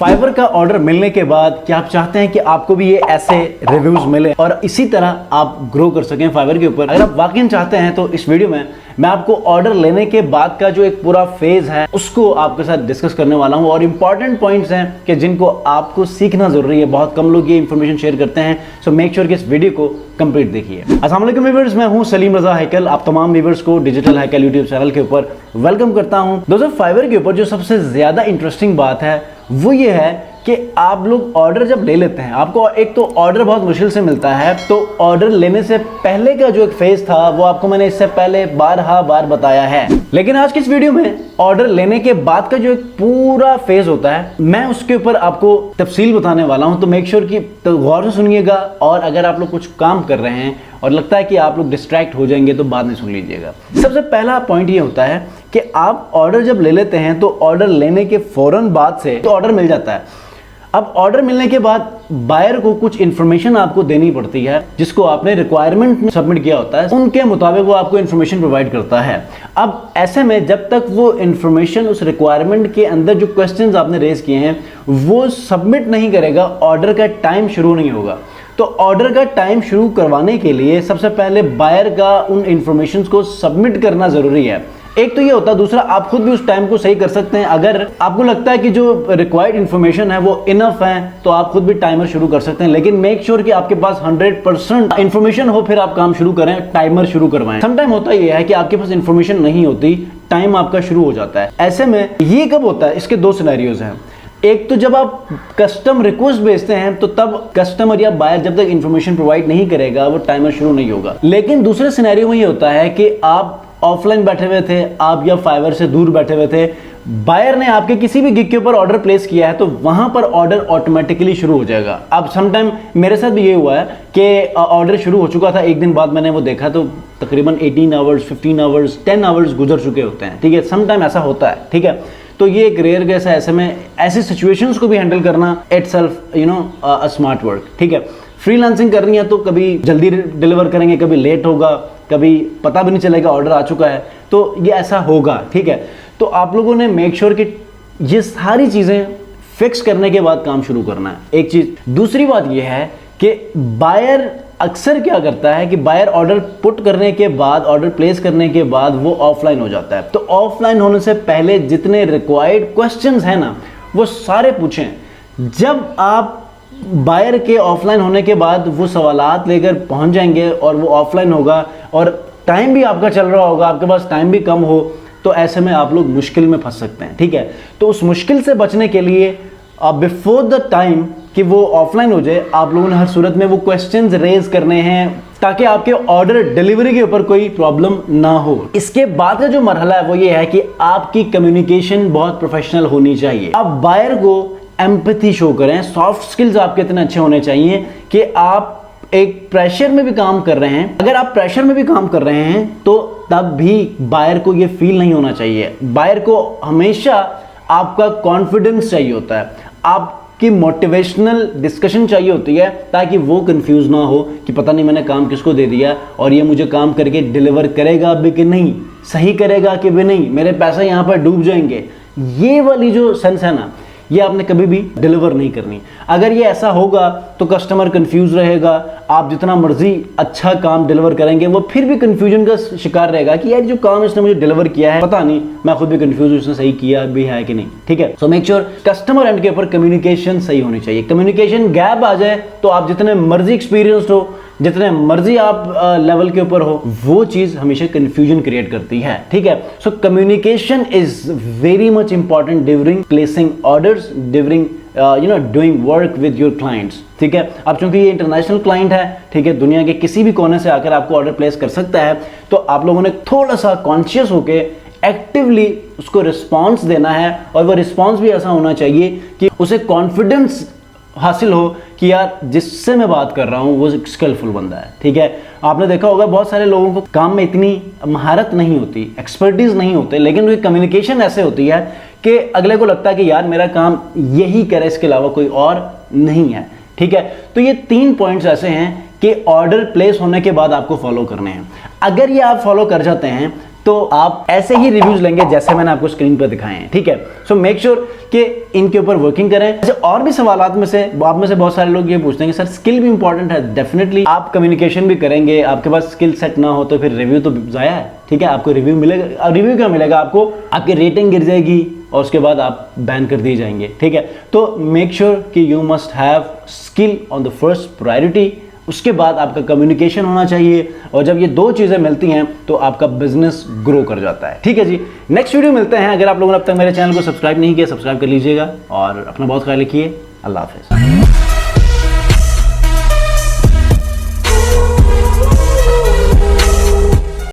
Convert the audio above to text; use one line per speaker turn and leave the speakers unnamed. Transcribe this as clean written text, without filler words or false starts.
Fibre का order मिलने के बाद क्या आप चाहते हैं कि आपको भी ये ऐसे रिव्यूज मिले और इसी तरह आप ग्रो कर सकें फाइवर के ऊपर? अगर आप वाकई चाहते हैं तो इस वीडियो में मैं आपको ऑर्डर लेने के बाद का जो एक पूरा फेज है उसको आपके साथ डिस्कस करने वाला हूं और इंपॉर्टेंट पॉइंट्स हैं कि जिनको आपको सीखना जरूरी है। बहुत कम लोग ये इंफॉर्मेशन शेयर करते हैं, सो मेक श्योर कि इस वीडियो को कंप्लीट देखिए। अस्सलाम वालेकुम व्यूअर्स, मैं हूं सलीम रजा हैकल। आप तमाम व्यूअर्स को डिजिटल हैकल यूट्यूब चैनल के ऊपर वेलकम करता हूं। दोस्तों, फाइवर के ऊपर जो सबसे ज्यादा इंटरेस्टिंग बात है वो ये है कि आप लोग ऑर्डर जब ले लेते हैं, आपको एक तो ऑर्डर बहुत मुश्किल से मिलता है, तो ऑर्डर लेने से पहले का जो एक फेज था वो आपको मैंने इससे पहले बार बताया है। लेकिन आज की इस वीडियो में ऑर्डर लेने के बाद का जो एक पूरा फेज होता है मैं उसके ऊपर आपको तफसील बताने वाला हूं, तो मेक श्योर कि तो गौर से सुनिएगा। और अगर आप लोग कुछ काम कर रहे हैं और लगता है कि आप लोग डिस्ट्रैक्ट हो जाएंगे तो बाद में सुन लीजिएगा। सबसे पहला पॉइंट ये होता है कि आप ऑर्डर जब ले लेते हैं तो ऑर्डर लेने के फौरन बाद से तो ऑर्डर मिल जाता है। अब ऑर्डर मिलने के बाद बायर को कुछ इंफॉर्मेशन आपको देनी पड़ती है जिसको आपने रिक्वायरमेंट में सबमिट किया होता है, उनके मुताबिक वो आपको इंफॉर्मेशन प्रोवाइड करता है। अब ऐसे में जब तक वो इंफॉर्मेशन उस रिक्वायरमेंट के अंदर जो क्वेश्चंस आपने रेज किए हैं वो सबमिट नहीं करेगा, ऑर्डर का टाइम शुरू नहीं होगा। तो ऑर्डर का टाइम शुरू करवाने के लिए सबसे पहले बायर का उन इंफॉर्मेशन को सबमिट करना जरूरी है। एक तो ये होता है, दूसरा आप खुद भी उस टाइम को सही कर सकते हैं। अगर आपको लगता है कि जो रिक्वायर्ड इंफॉर्मेशन है वो इनफ है तो आप खुद भी टाइमर शुरू कर सकते हैं, लेकिन मेक श्योर कि आपके पास 100% इंफॉर्मेशन हो, फिर आप काम शुरू करें, टाइमर शुरू करवाएं। समटाइम होता ये है कि आपके पास इंफॉर्मेशन नहीं होती, टाइम आपका शुरू हो जाता है। ऐसे में ये कब होता है, इसके दो सिनेरियोज हैं। एक तो जब आप कस्टम रिक्वेस्ट भेजते हैं तो तब कस्टमर या बायर जब तक इंफॉर्मेशन प्रोवाइड नहीं करेगा वो टाइमर शुरू नहीं होगा। लेकिन दूसरे सिनेरियो में ये होता है कि आप ऑफलाइन बैठे हुए थे, आप या फाइवर से दूर बैठे हुए थे, बायर ने आपके किसी भी गिग के ऊपर ऑर्डर प्लेस किया है तो वहां पर ऑर्डर ऑटोमेटिकली शुरू हो जाएगा। अब समटाइम मेरे साथ भी ये हुआ है कि ऑर्डर शुरू हो चुका था, एक दिन बाद मैंने वो देखा तो तकरीबन 18 आवर्स 15 आवर्स 10 आवर्स गुजर चुके होते हैं। ठीक है, समटाइम ऐसा होता है। ठीक है, तो ये एक रेयर केस है। ऐसे में ऐसी सिचुएशंस को भी हैंडल करना इटसेल्फ अ स्मार्ट वर्क। ठीक है, फ्रीलांसिंग करनी है तो कभी जल्दी डिलीवर करेंगे, कभी लेट होगा, कभी पता भी नहीं चलेगा ऑर्डर आ चुका है, तो ये ऐसा होगा। ठीक है, तो आप लोगों ने मेक श्योर कि ये सारी चीजें फिक्स करने के बाद काम शुरू करना है, एक चीज। दूसरी बात ये है कि बायर अक्सर क्या करता है कि बायर ऑर्डर पुट करने के बाद, ऑर्डर प्लेस करने के बाद वो ऑफलाइन हो जाता है। तो ऑफलाइन होने से पहले जितने रिक्वायर्ड क्वेश्चंस हैं ना वो सारे पूछें। जब आप बायर के ऑफलाइन होने के बाद वो सवालात लेकर पहुंच जाएंगे और वो ऑफलाइन होगा और टाइम भी आपका चल रहा होगा, आपके पास टाइम भी कम हो, तो ऐसे में आप लोग मुश्किल में फंस सकते हैं। ठीक है, तो उस मुश्किल से बचने के लिए बिफोर द टाइम कि वो ऑफलाइन हो जाए, आप लोगों ने हर सूरत में वो क्वेश्चंस रेज करने हैं ताकि आपके ऑर्डर डिलीवरी के ऊपर कोई प्रॉब्लम ना हो। इसके बाद का जो मरहला है वो ये है कि आपकी कम्युनिकेशन बहुत प्रोफेशनल होनी चाहिए। आप बायर को एम्पैथी शो करें, सॉफ्ट स्किल्स आपके इतने अच्छे होने चाहिए कि आप एक प्रेशर में भी काम कर रहे हैं। अगर आप प्रेशर में भी काम कर रहे हैं तो तब भी बायर को ये फील नहीं होना चाहिए। बायर को हमेशा आपका कॉन्फिडेंस चाहिए होता है, आपकी मोटिवेशनल डिस्कशन चाहिए होती है ताकि वो कंफ्यूज ना हो कि पता नहीं मैंने काम किसको दे दिया और ये मुझे काम करके डिलीवर करेगा भी कि नहीं, सही करेगा कि भी नहीं, मेरे पैसे यहाँ पर डूब जाएंगे। ये वाली जो सेंस है ना, ये आपने कभी भी डिलीवर नहीं करनी। अगर ये ऐसा होगा तो कस्टमर कंफ्यूज रहेगा, आप जितना मर्जी अच्छा काम डिलीवर करेंगे वो फिर भी कंफ्यूजन का शिकार रहेगा कि यार जो काम इसने मुझे डिलीवर किया है पता नहीं, मैं खुद भी कंफ्यूज हूं इसने सही किया भी है कि नहीं। ठीक है, so make sure customer and के ऊपर कम्युनिकेशन सही होनी चाहिए। कम्युनिकेशन गैप आ जाए तो आप जितने मर्जी एक्सपीरियंस्ड हो, जितने मर्जी आप लेवल के ऊपर हो, वो चीज हमेशा कंफ्यूजन क्रिएट करती है। ठीक है, so communication is very much important during placing orders, during doing work with your clients. ठीक है, अब चूंकि ये इंटरनेशनल क्लाइंट है, ठीक है, दुनिया के किसी भी कोने से आकर आपको ऑर्डर प्लेस कर सकता है, तो आप लोगों ने थोड़ा सा कॉन्शियस होके एक्टिवली उसको रिस्पॉन्स देना है। और वो रिस्पॉन्स भी ऐसा होना चाहिए कि उसे कॉन्फिडेंस हासिल हो कि यार जिससे मैं बात कर रहा हूं वो स्किलफुल बंदा है। ठीक है, आपने देखा होगा बहुत सारे लोगों को काम में इतनी महारत नहीं होती, एक्सपर्टीज नहीं होते, लेकिन उनकी कम्युनिकेशन ऐसे होती है कि अगले को लगता है कि यार मेरा काम यही करे, इसके अलावा कोई और नहीं है। ठीक है, तो ये 3 पॉइंट्स ऐसे हैं कि ऑर्डर प्लेस होने के बाद आपको फॉलो करने हैं। अगर ये आप फॉलो कर जाते हैं तो आप ऐसे ही रिव्यूज लेंगे जैसे मैंने आपको स्क्रीन पर दिखाए हैं, ठीक है। सो मेक श्योर कि इनके ऊपर वर्किंग करें। अच्छा, और भी सवालात में से आप में से बहुत सारे लोग ये पूछते हैं कि सर स्किल भी इंपॉर्टेंट है। डेफिनेटली आप कम्युनिकेशन भी करेंगे, आपके पास स्किल सेट ना हो तो फिर रिव्यू तो जाया है, ठीक है। आपको रिव्यू मिलेगा, रिव्यू क्या मिलेगा आपको, आपकी रेटिंग गिर जाएगी और उसके बाद आप बैन कर दिए जाएंगे, ठीक है। तो मेक श्योर कि you must have skill on the first priority, उसके बाद आपका कम्युनिकेशन होना चाहिए, और जब ये दो चीजें मिलती हैं तो आपका बिजनेस ग्रो कर जाता है, ठीक है जी। नेक्स्ट वीडियो मिलते हैं। अगर आप लोगों ने अब तक मेरे चैनल को सब्सक्राइब नहीं किया, सब्सक्राइब कर लीजिएगा और अपना बहुत ख्याल रखिए। अल्लाह हाफिज़।